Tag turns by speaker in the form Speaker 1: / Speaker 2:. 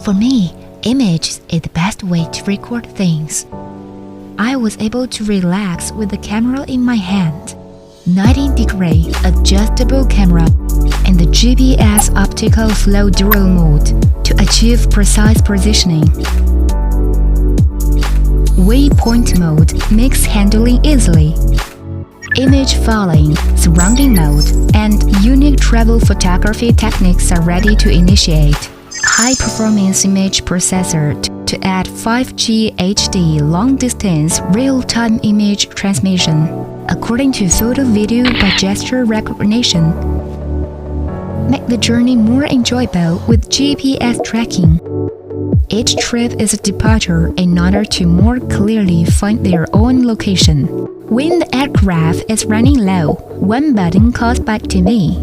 Speaker 1: For me, images is the best way to record things. I was able to relax with the camera in my hand, 90-degree adjustable camera, and the GPS optical flow dual mode to achieve precise positioning. Waypoint mode makes handling easily. Image filing, surrounding mode, and unique travel photography techniques are ready to initiate. High-performance image processor to add 5G HD long-distance real-time image transmission, according to photo video by gesture recognition. Make the journey more enjoyable with GPS tracking. Each trip is a departure in order to more clearly find their own location. When the aircraft is running low, one button calls back to me.